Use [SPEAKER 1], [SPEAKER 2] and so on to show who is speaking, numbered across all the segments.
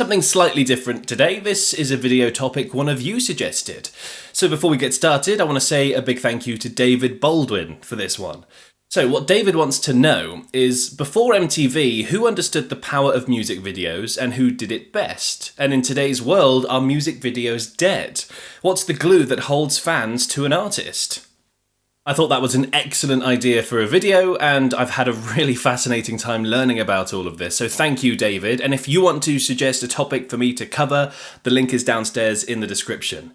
[SPEAKER 1] Something slightly different today. This is a video topic one of you suggested. So before we get started, I want to say a big thank you to David Baldwin for this one. So what David wants to know is, before MTV, who understood the power of music videos and who did it best? And in today's world, are music videos dead? What's the glue that holds fans to an artist? I thought that was an excellent idea for a video, and I've had a really fascinating time learning about all of this, so thank you, David. And if you want to suggest a topic for me to cover, the link is downstairs in the description.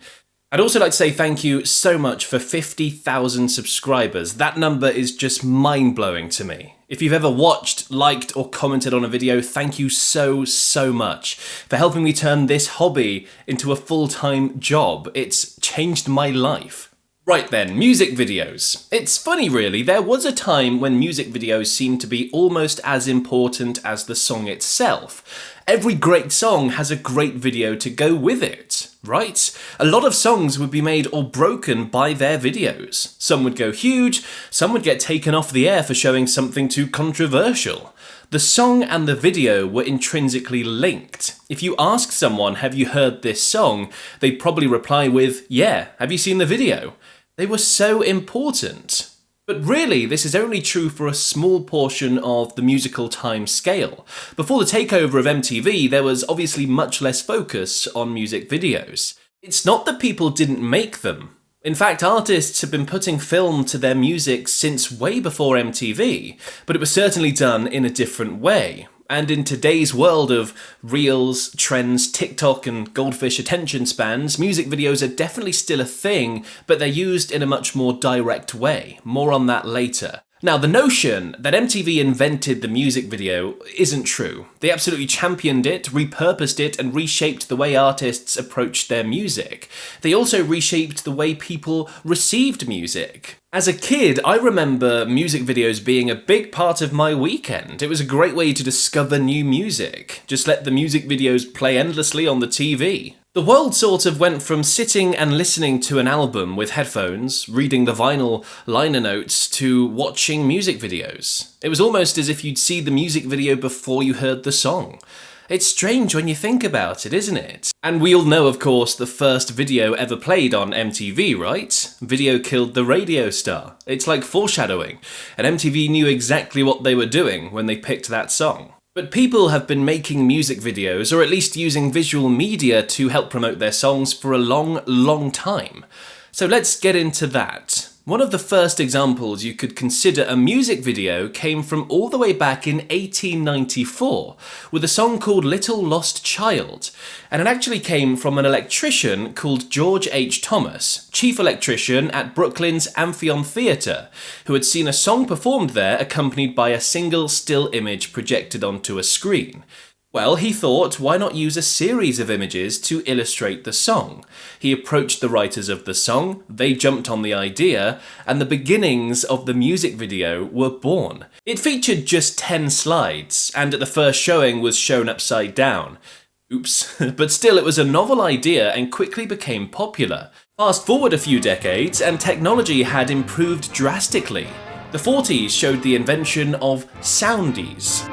[SPEAKER 1] I'd also like to say thank you so much for 50,000 subscribers. That number is just mind-blowing to me. If you've ever watched, liked, or commented on a video, thank you so much for helping me turn this hobby into a full-time job. It's changed my life. Right then, music videos. It's funny really, there was a time when music videos seemed to be almost as important as the song itself. Every great song has a great video to go with it, right? A lot of songs would be made or broken by their videos. Some would go huge, some would get taken off the air for showing something too controversial. The song and the video were intrinsically linked. If you ask someone, have you heard this song? They'd probably reply with, yeah, have you seen the video? They were so important. But really, this is only true for a small portion of the musical time scale. Before the takeover of MTV, there was obviously much less focus on music videos. It's not that people didn't make them. In fact, artists have been putting film to their music since way before MTV, but it was certainly done in a different way. And in today's world of reels, trends, TikTok and goldfish attention spans, music videos are definitely still a thing, but they're used in a much more direct way. More on that later. Now, the notion that MTV invented the music video isn't true. They absolutely championed it, repurposed it, and reshaped the way artists approached their music. They also reshaped the way people received music. As a kid, I remember music videos being a big part of my weekend. It was a great way to discover new music. Just let the music videos play endlessly on the TV. The world sort of went from sitting and listening to an album with headphones, reading the vinyl liner notes, to watching music videos. It was almost as if you'd see the music video before you heard the song. It's strange when you think about it, isn't it? And we all know, of course, the first video ever played on MTV, right? Video killed the radio star. It's like foreshadowing, and MTV knew exactly what they were doing when they picked that song. But people have been making music videos, or at least using visual media to help promote their songs for a long time. So let's get into that. One of the first examples you could consider a music video came from all the way back in 1894 with a song called Little Lost Child, and it actually came from an electrician called George H. Thomas, chief electrician at Brooklyn's Amphion Theatre, who had seen a song performed there accompanied by a single still image projected onto a screen. Well, he thought, why not use a series of images to illustrate the song? He approached the writers of the song, they jumped on the idea, and the beginnings of the music video were born. It featured just 10 slides, and at the first showing was shown upside down. Oops. But still, it was a novel idea and quickly became popular. Fast forward a few decades, and technology had improved drastically. The 40s showed the invention of soundies.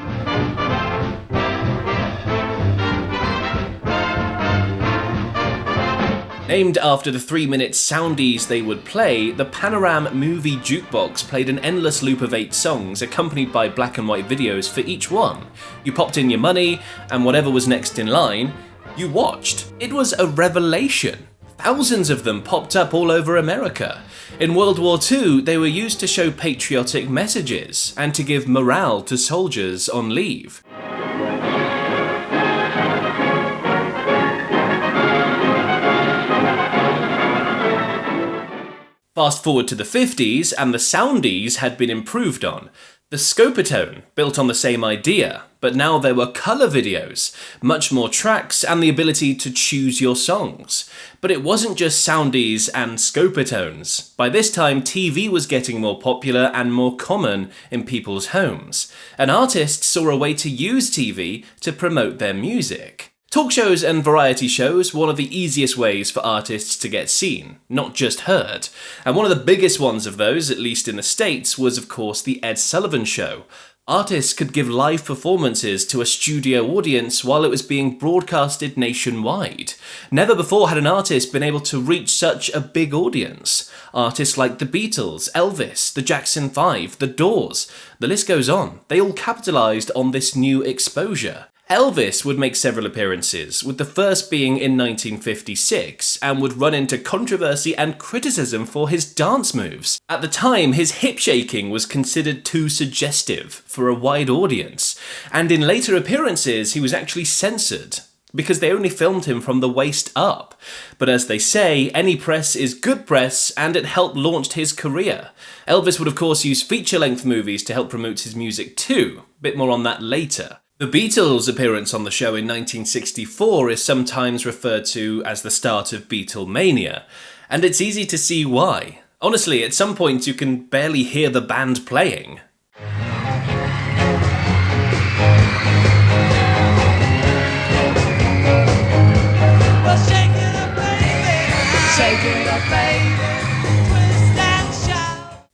[SPEAKER 1] Named after the 3-minute soundies they would play, the Panorama movie jukebox played an endless loop of 8 songs, accompanied by black and white videos for each one. You popped in your money, and whatever was next in line, you watched. It was a revelation. Thousands of them popped up all over America. In World War II, they were used to show patriotic messages, and to give morale to soldiers on leave. Fast forward to the 50s, and the soundies had been improved on. The Scopitone built on the same idea, but now there were colour videos, much more tracks, and the ability to choose your songs. But it wasn't just soundies and Scopitones. By this time, TV was getting more popular and more common in people's homes, and artists saw a way to use TV to promote their music. Talk shows and variety shows were one of the easiest ways for artists to get seen, not just heard. And one of the biggest ones of those, at least in the States, was of course the Ed Sullivan Show. Artists could give live performances to a studio audience while it was being broadcasted nationwide. Never before had an artist been able to reach such a big audience. Artists like the Beatles, Elvis, the Jackson 5, the Doors, the list goes on. They all capitalised on this new exposure. Elvis would make several appearances, with the first being in 1956, and would run into controversy and criticism for his dance moves. At the time, his hip shaking was considered too suggestive for a wide audience, and in later appearances he was actually censored, because they only filmed him from the waist up. But as they say, any press is good press, and it helped launch his career. Elvis would of course use feature-length movies to help promote his music too. Bit more on that later. The Beatles' appearance on the show in 1964 is sometimes referred to as the start of Beatlemania, and it's easy to see why. Honestly, at some point you can barely hear the band playing.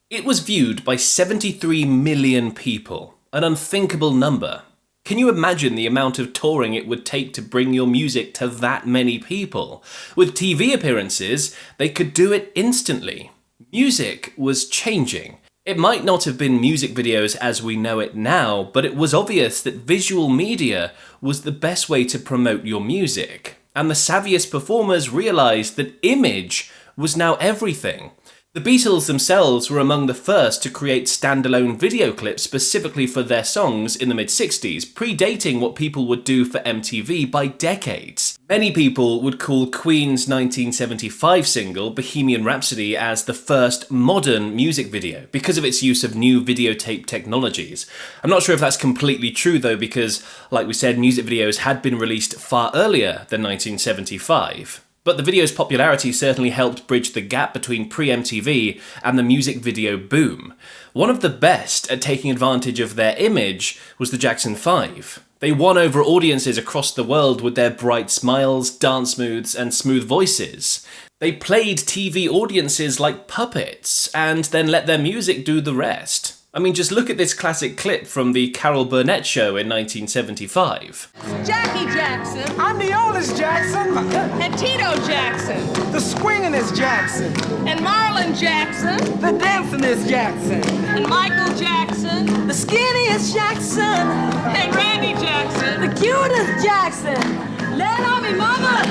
[SPEAKER 1] It was viewed by 73 million people, an unthinkable number. Can you imagine the amount of touring it would take to bring your music to that many people? With TV appearances, they could do it instantly. Music was changing. It might not have been music videos as we know it now, but it was obvious that visual media was the best way to promote your music. And the savviest performers realised that image was now everything. The Beatles themselves were among the first to create standalone video clips specifically for their songs in the mid-60s, predating what people would do for MTV by decades. Many people would call Queen's 1975 single, Bohemian Rhapsody, as the first modern music video because of its use of new videotape technologies. I'm not sure if that's completely true though, because, like we said, music videos had been released far earlier than 1975. But the video's popularity certainly helped bridge the gap between pre-MTV and the music video boom. One of the best at taking advantage of their image was the Jackson 5. They won over audiences across the world with their bright smiles, dance moves, and smooth voices. They played TV audiences like puppets, and then let their music do the rest. I mean, just look at this classic clip from the Carol Burnett show in 1975.
[SPEAKER 2] Jackie Jackson.
[SPEAKER 3] I'm the oldest Jackson.
[SPEAKER 2] And Tito Jackson.
[SPEAKER 3] The swingin'est Jackson.
[SPEAKER 2] And Marlon Jackson.
[SPEAKER 3] The dancing'est Jackson.
[SPEAKER 2] And Michael Jackson.
[SPEAKER 3] The skinniest Jackson.
[SPEAKER 2] And Randy Jackson.
[SPEAKER 3] The cutest Jackson.
[SPEAKER 2] Let on me, mama.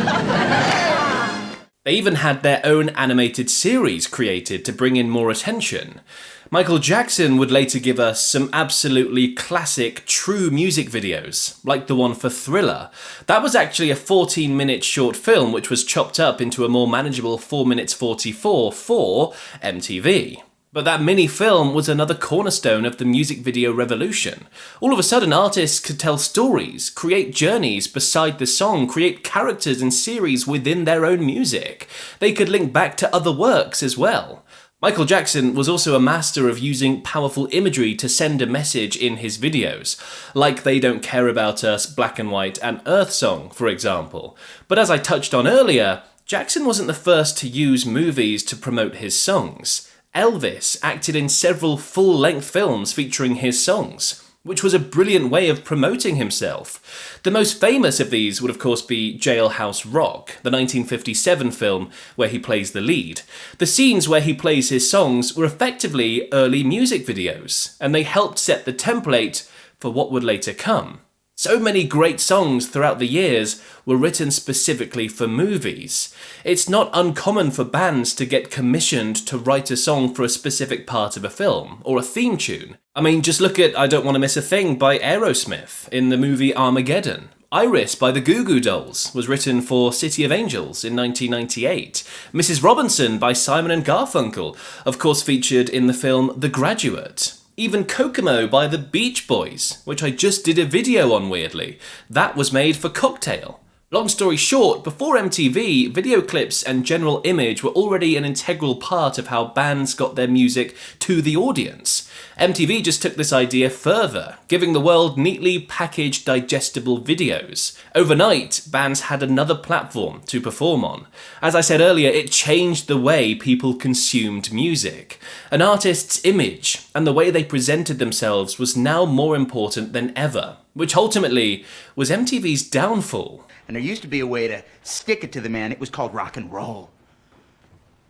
[SPEAKER 1] They even had their own animated series created to bring in more attention. Michael Jackson would later give us some absolutely classic, true music videos, like the one for Thriller. That was actually a 14-minute short film which was chopped up into a more manageable 4 minutes 44 for MTV. But that mini film was another cornerstone of the music video revolution. All of a sudden, artists could tell stories, create journeys beside the song, create characters and series within their own music. They could link back to other works as well. Michael Jackson was also a master of using powerful imagery to send a message in his videos, like They Don't Care About Us, Black and White, and Earth Song, for example. But as I touched on earlier, Jackson wasn't the first to use movies to promote his songs. Elvis acted in several full-length films featuring his songs, which was a brilliant way of promoting himself. The most famous of these would of course be Jailhouse Rock, the 1957 film where he plays the lead. The scenes where he plays his songs were effectively early music videos, and they helped set the template for what would later come. So many great songs throughout the years were written specifically for movies. It's not uncommon for bands to get commissioned to write a song for a specific part of a film, or a theme tune. I mean, just look at I Don't Want to Miss a Thing by Aerosmith in the movie Armageddon. Iris by the Goo Goo Dolls was written for City of Angels in 1998. Mrs. Robinson by Simon and Garfunkel, of course featured in the film The Graduate. Even Kokomo by the Beach Boys, which I just did a video on weirdly. That was made for Cocktail. Long story short, before MTV, video clips and general image were already an integral part of how bands got their music to the audience. MTV just took this idea further, giving the world neatly packaged, digestible videos. Overnight, bands had another platform to perform on. As I said earlier, it changed the way people consumed music. An artist's image and the way they presented themselves was now more important than ever, which ultimately was MTV's downfall.
[SPEAKER 4] And there used to be a way to stick it to the man. It was called rock and roll.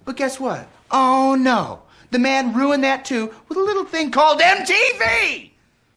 [SPEAKER 4] But guess what? Oh no. The man ruined that too with a little thing called MTV!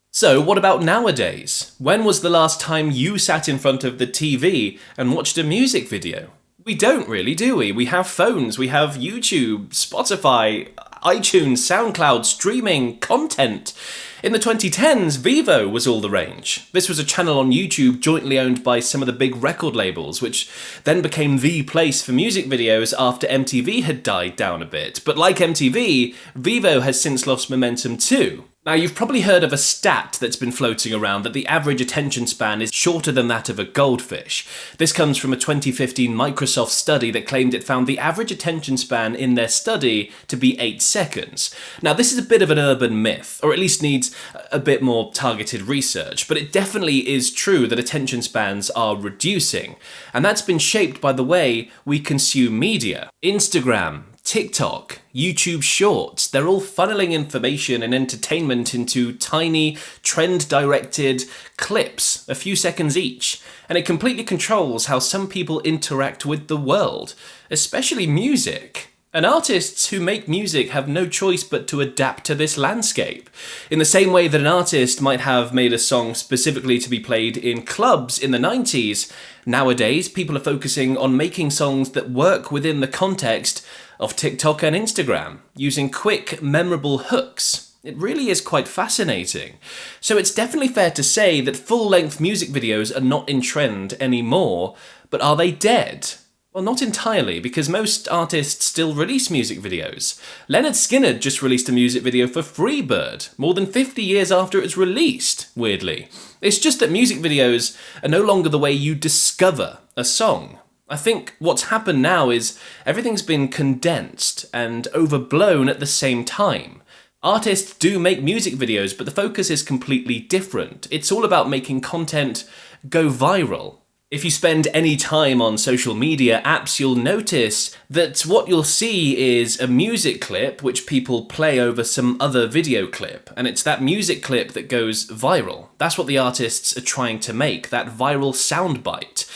[SPEAKER 1] So what about nowadays? When was the last time you sat in front of the TV and watched a music video? We don't really, do we? We have phones, we have YouTube, Spotify, iTunes, SoundCloud, streaming, content. In the 2010s, Vivo was all the rage. This was a channel on YouTube jointly owned by some of the big record labels, which then became the place for music videos after MTV had died down a bit. But like MTV, Vivo has since lost momentum too. Now, you've probably heard of a stat that's been floating around that the average attention span is shorter than that of a goldfish. This comes from a 2015 Microsoft study that claimed it found the average attention span in their study to be 8 seconds. Now, this is a bit of an urban myth, or at least needs a bit more targeted research, but it definitely is true that attention spans are reducing, and that's been shaped by the way we consume media. Instagram, TikTok, YouTube Shorts, they're all funneling information and entertainment into tiny, trend-directed clips, a few seconds each, and it completely controls how some people interact with the world, especially music. And artists who make music have no choice but to adapt to this landscape. In the same way that an artist might have made a song specifically to be played in clubs in the 90s, nowadays people are focusing on making songs that work within the context of TikTok and Instagram, using quick, memorable hooks. It really is quite fascinating. So it's definitely fair to say that full-length music videos are not in trend anymore, but are they dead? Well, not entirely, because most artists still release music videos. Leonard Skinner just released a music video for Freebird, more than 50 years after it was released, weirdly. It's just that music videos are no longer the way you discover a song. I think what's happened now is everything's been condensed and overblown at the same time. Artists do make music videos, but the focus is completely different. It's all about making content go viral. If you spend any time on social media apps, you'll notice that what you'll see is a music clip which people play over some other video clip, and it's that music clip that goes viral. That's what the artists are trying to make, that viral soundbite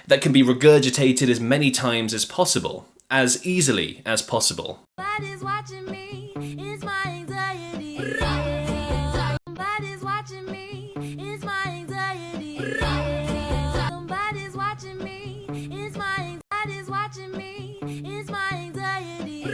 [SPEAKER 1] that can be regurgitated as many times as possible, as easily as possible.
[SPEAKER 5] Somebody's watching me, it's my anxiety. Somebody's watching me, it's my anxiety. Somebody's watching me, it's my anxiety's watching me, it's my anxiety.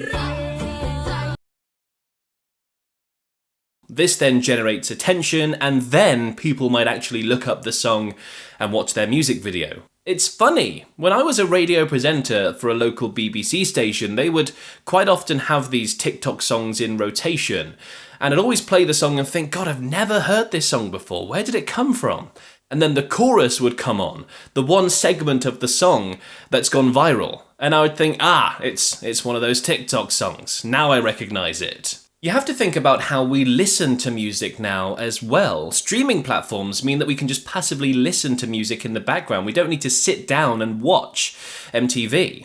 [SPEAKER 1] This then generates attention, and then people might actually look up the song and watch their music video. It's funny, when I was a radio presenter for a local BBC station, they would quite often have these TikTok songs in rotation, and I'd always play the song and think, God, I've never heard this song before, where did it come from? And then the chorus would come on, the one segment of the song that's gone viral, and I would think, it's one of those TikTok songs, now I recognise it. You have to think about how we listen to music now as well. Streaming platforms mean that we can just passively listen to music in the background. We don't need to sit down and watch MTV.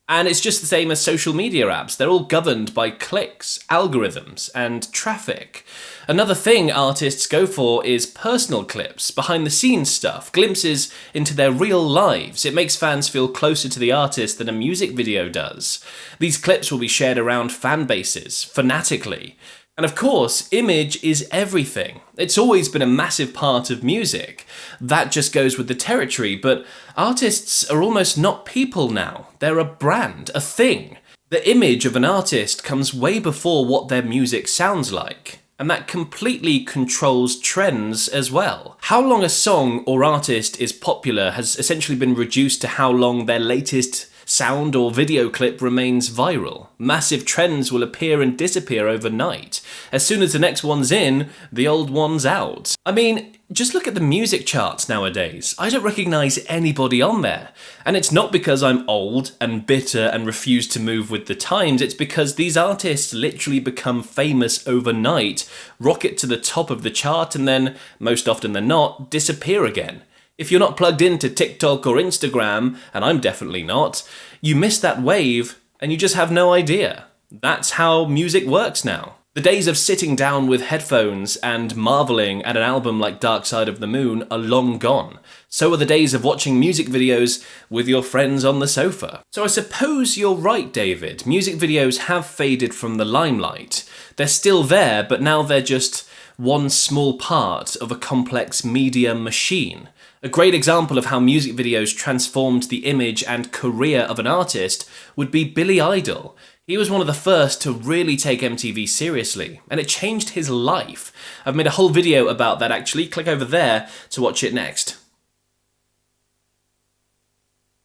[SPEAKER 1] And it's just the same as social media apps. They're all governed by clicks, algorithms, and traffic. Another thing artists go for is personal clips, behind-the-scenes stuff, glimpses into their real lives. It makes fans feel closer to the artist than a music video does. These clips will be shared around fan bases, fanatically. And of course, image is everything. It's always been a massive part of music. That just goes with the territory, but artists are almost not people now. They're a brand, a thing. The image of an artist comes way before what their music sounds like. And that completely controls trends as well. How long a song or artist is popular has essentially been reduced to how long their latest sound or video clip remains viral. Massive trends will appear and disappear overnight. As soon as the next one's in, the old one's out. I mean, just look at the music charts nowadays. I don't recognise anybody on there. And it's not because I'm old and bitter and refuse to move with the times, it's because these artists literally become famous overnight, rocket to the top of the chart, and then, most often than not, disappear again. If you're not plugged into TikTok or Instagram, and I'm definitely not, you miss that wave and you just have no idea. That's how music works now. The days of sitting down with headphones and marvelling at an album like Dark Side of the Moon are long gone. So are the days of watching music videos with your friends on the sofa. So I suppose you're right, David. Music videos have faded from the limelight. They're still there, but now they're just one small part of a complex media machine. A great example of how music videos transformed the image and career of an artist would be Billy Idol. He was one of the first to really take MTV seriously, and it changed his life. I've made a whole video about that actually, click over there to watch it next.